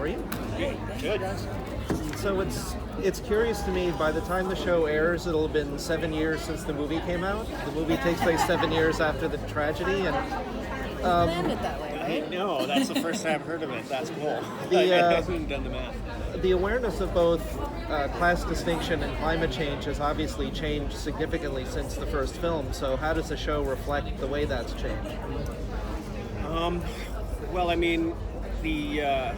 How are you? Good. So it's curious to me, by the time the show airs, it'll have been 7 years since the movie came out. The movie takes place 7 years after the tragedy, and planned it that way, right? No, that's the first time I've heard of it. That's cool. I haven't done the math. the awareness of both class distinction and climate change has obviously changed significantly since the first film. So how does the show reflect the way that's changed? Well, I mean, the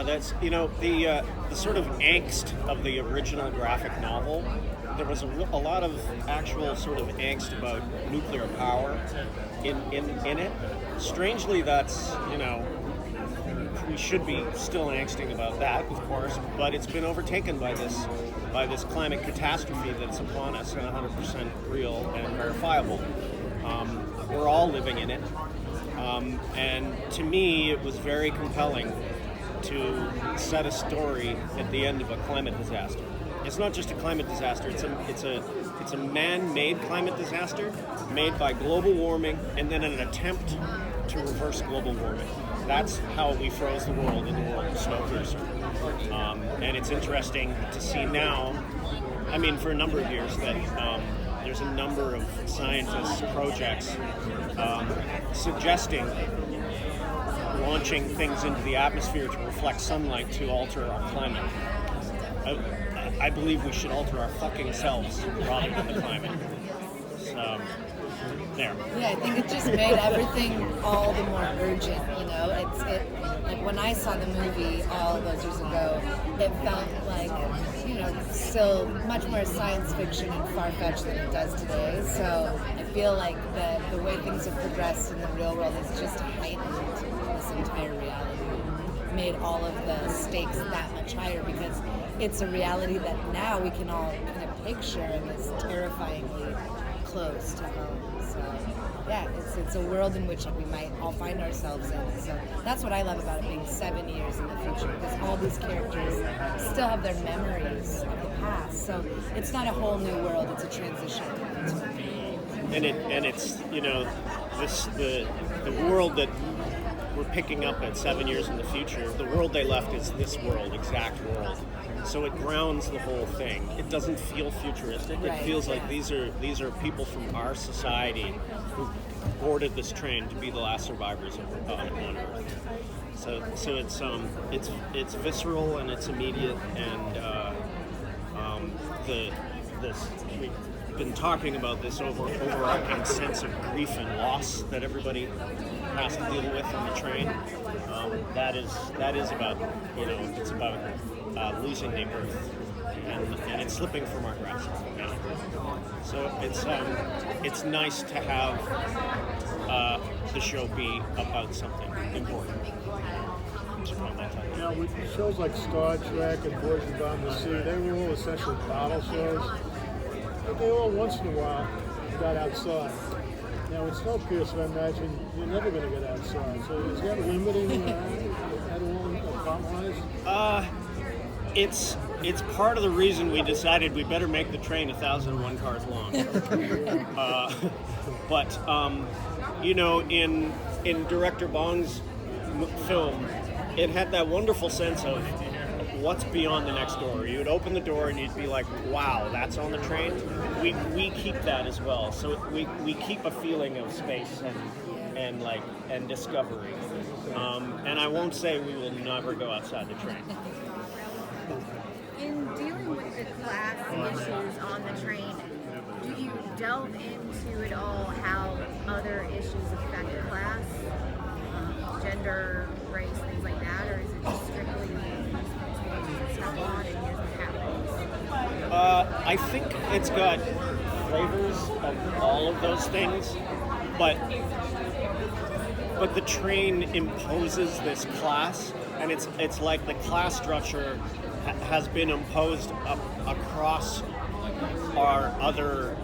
that's the sort of angst of the original graphic novel. There was a lot of actual sort of angst about nuclear power in it. Strangely, that's we should be still angsting about that, of course, but it's been overtaken by this climate catastrophe that's upon us, and 100% real and verifiable. We're all living in it, and to me, it was very compelling to set a story at the end of a climate disaster. It's not just a climate disaster; it's a man-made climate disaster made by global warming, and then an attempt to reverse global warming. That's how we froze the world in the world of Snowpiercer. And it's interesting to see now. I mean, for a number of years that there's a number of scientists' projects suggesting launching things into the atmosphere to reflect sunlight to alter our climate. I believe we should alter our fucking selves rather than the climate. So, there. Yeah, I think it just made everything all the more urgent, like when I saw the movie all those years ago, it felt like, still much more science fiction and far-fetched than it does today. So I feel like the way things have progressed in the real world has just heightened this entire reality, made all of the stakes that much higher, because it's a reality that now we can all kind of picture and is terrifyingly close to home. So yeah, it's a world in which we might all find ourselves in. So that's what I love about it being 7 years in the future, because all these characters still have their memories of the past. So it's not a whole new world; it's a transition. And it's the world that we're picking up at 7 years in the future. The world they left is this world, exact world. So it grounds the whole thing. It doesn't feel futuristic. It feels like these are people from our society who boarded this train to be the last survivors on Earth. So it's visceral and it's immediate, and we've been talking about this overarching sense of grief and loss that everybody has to deal with on the train. That is about it's about losing the earth, and it's slipping from our grasp now. So it's nice to have the show be about something important. Now, with shows like Star Trek and Voyage Beyond the Sea, they were all essentially battle shows, but they all once in a while got outside. Now, with Snowpiercer, I imagine you're never going to get outside. So is that limiting at all plot-wise? It's part of the reason we decided we better make the train 1,001 cars long. But in Director Bong's film, it had that wonderful sense of what's beyond the next door. You would open the door and you'd be like, wow, that's on the train. We keep that as well. So we keep a feeling of space and discovery. And I won't say we will never go outside the train. In dealing with the class issues on the train, do you delve into it all how other issues affect class, gender, race, things like that, or is it just strictly stuff on and here's what happens? I think it's got flavors of all of those things, but the train imposes this class, and it's like the class structure has been imposed across our other,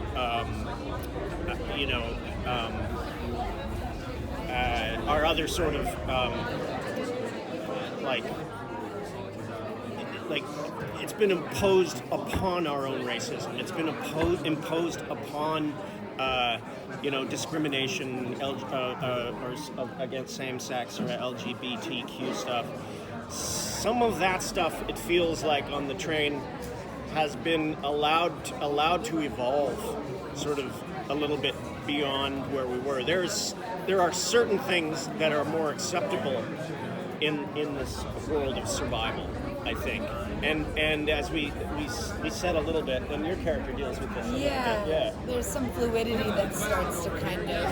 our other sort of like it's been imposed upon our own racism. It's been imposed upon discrimination or against same-sex or LGBTQ stuff. Some of that stuff, it feels like on the train, has been allowed to evolve sort of a little bit beyond where we were. There are certain things that are more acceptable in this world of survival, I think. And as we said a little bit, and your character deals with this a little bit. Yeah. There's some fluidity that starts to kind of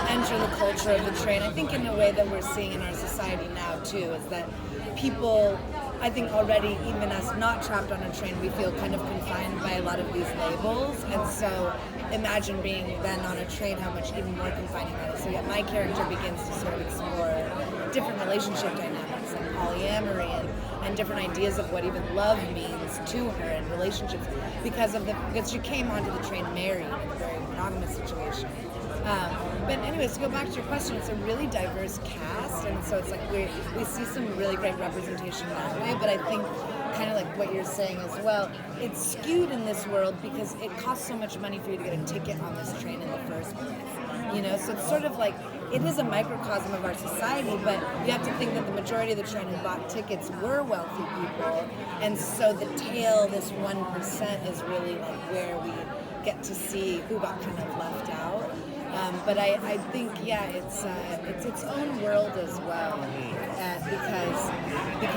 enter the culture of the train. I think in a way that we're seeing in our society now too, is that people, I think already, even us not trapped on a train, we feel kind of confined by a lot of these labels. And so imagine being then on a train, how much even more confining that is. So yeah, my character begins to sort of explore different relationship dynamics and polyamory and different ideas of what even love means to her and relationships because she came onto the train married in a very monogamous situation. But anyways, to go back to your question, it's a really diverse cast, and so it's like we see some really great representation that way, but I think kind of like what you're saying as well, it's skewed in this world because it costs so much money for you to get a ticket on this train in the first place. So it's sort of like, it is a microcosm of our society, but you have to think that the majority of the train who bought tickets were wealthy people, and so the tail, this 1%, is really like where we get to see who got kind of left out. But I think, it's its own world as well, because it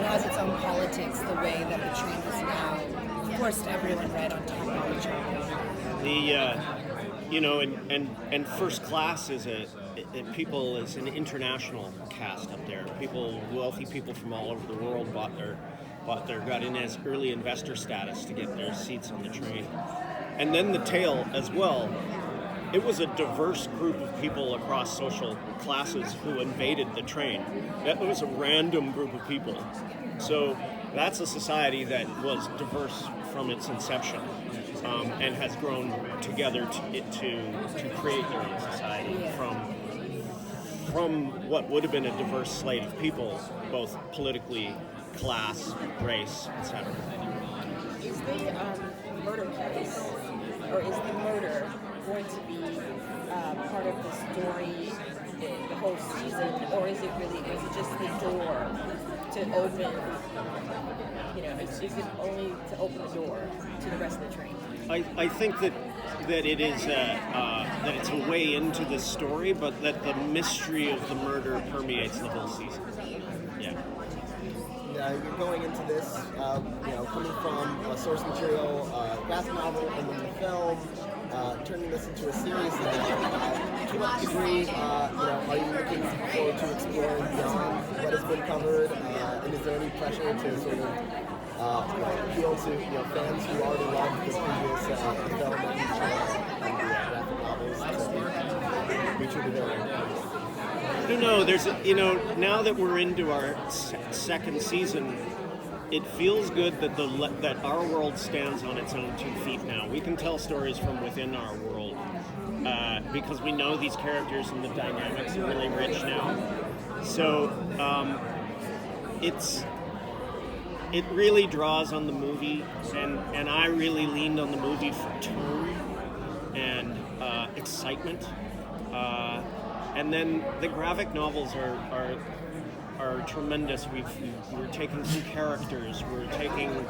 has its own politics, the way that the train is now forced everyone right on top of each other. And First Class is an international cast up there. Wealthy people from all over the world got in as early investor status to get their seats on the train. And then the tail as well. It was a diverse group of people across social classes who invaded the train. That was a random group of people. So that's a society that was diverse from its inception, and has grown together to create their own society from what would have been a diverse slate of people, both politically, class, race, etc. Is the murder case, or is the murder going to be part of the story the whole season, or is it just the door to open? Is it only to open the door to the rest of the train? I think that it is that it's a way into the story, but that the mystery of the murder permeates the whole season. Yeah. You're going into this, coming from a source material, graphic novel, and then the film, turning this into a series now. To what degree, are you looking forward to exploring beyond what has been covered, and is there any pressure to sort of appeal to fans who already loved the previous film and graphic novels to be true to their own? I don't know. There's, now that we're into our second season, it feels good that that our world stands on its own 2 feet now. We can tell stories from within our world because we know these characters and the dynamics are really rich now. So it really draws on the movie, and I really leaned on the movie for tone and excitement. And then the graphic novels are tremendous. We're taking some characters, we're taking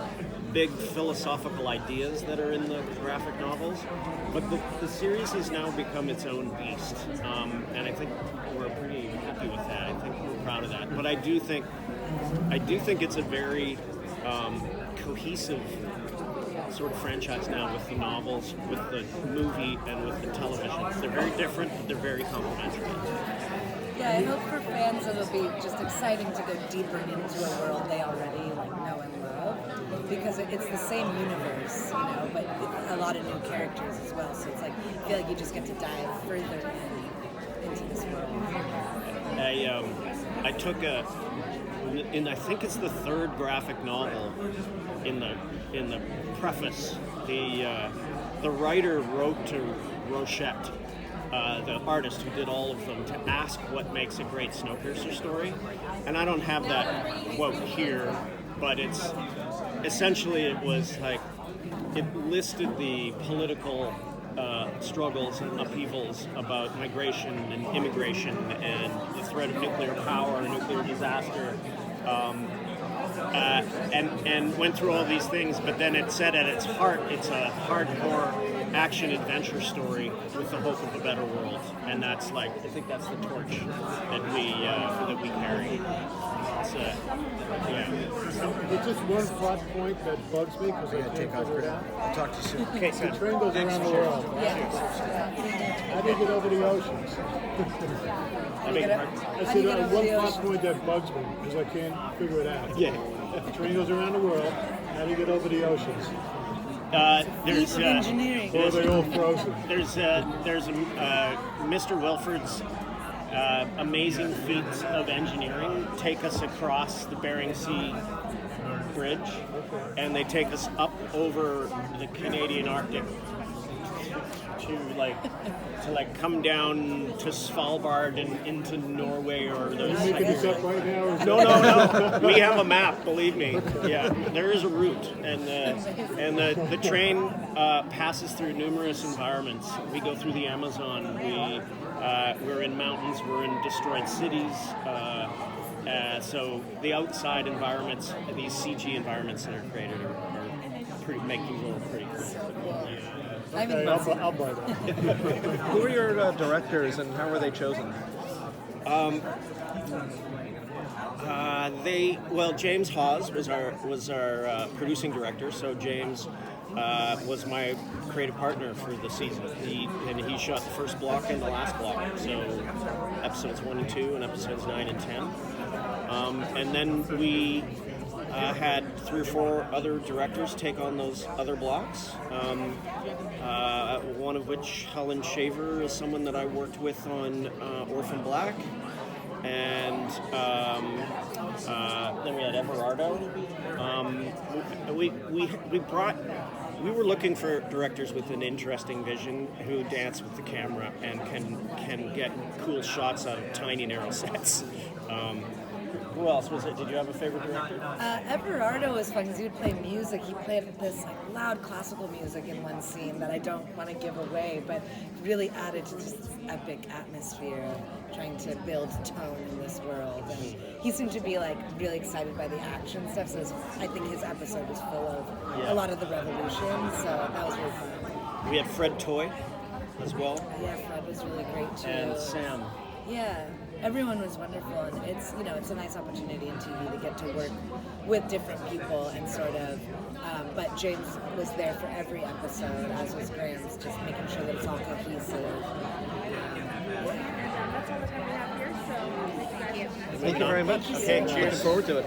big philosophical ideas that are in the graphic novels, but the series has now become its own beast, and I think we're pretty happy with that. I think we're proud of that. But I do think it's a very cohesive sort of franchise now, with the novels, with the movie, and with the television. They're very different, but they're very complementary. Yeah, I hope for fans it'll be just exciting to go deeper into a world they already know and love, because it's the same universe, but a lot of new characters as well. So it's like, I feel like you just get to dive further into this world. I took I think it's the third graphic novel in the preface. The writer wrote to Rochette, the artist who did all of them, to ask what makes a great Snowpiercer story. And I don't have that quote here, but it's essentially it was like it listed the political struggles and upheavals about migration and immigration and the threat of nuclear power, nuclear disaster, and went through all these things. But then it said at its heart, it's a hardcore action adventure story with the hope of a better world, and that's like I think that's the torch that we carry. It's, yeah. There's just one plot point that bugs me because I can't figure it out. I'll talk to you soon. Okay, The Sam. train goes around the world. How do you get over the oceans? I beg your pardon? I How do said you get over one the plot ocean? point that bugs me because I can't figure it out. Yeah. The train goes around the world. How do you get over the oceans? There's engineering. Or are they all frozen? There's Mr. Wilford's amazing feats of engineering take us across the Bering Sea Bridge, and they take us up over the Canadian Arctic to come down to Svalbard and into Norway or Are those. you making this up right now? Or is No. We have a map, believe me. Yeah, there is a route, and the train passes through numerous environments. We go through the Amazon. We're in mountains. We're in destroyed cities. So the outside environments, these CG environments that are created, are pretty make you roll pretty cool. Okay, I'll buy that. Who are your directors and how were they chosen? James Hawes was our producing director. So James was my creative partner for the season. He shot the first block and the last block. So episodes 1 and 2 and episodes 9 and 10. And then we had 3 or 4 other directors take on those other blocks. One of which, Helen Shaver, is someone that I worked with on Orphan Black. And then we had Everardo. We were looking for directors with an interesting vision who dance with the camera and can get cool shots out of tiny narrow sets. Who else was it? Did you have a favorite director? Everardo was fun because he would play music. He played this loud classical music in one scene that I don't want to give away, but really added to just this epic atmosphere of trying to build tone in this world. And he seemed to be really excited by the action stuff. So I think his episode was full of a lot of the revolution. So that was really fun. We had Fred Toy as well. Yeah, Fred was really great too. And Sam. Yeah, everyone was wonderful, and it's a nice opportunity in TV to get to work with different people and sort of. But James was there for every episode, as was Graham's, just making sure that it's all cohesive. That's all the time we have here, so thank you. Thank you very much. Okay, cheers. Looking forward to it.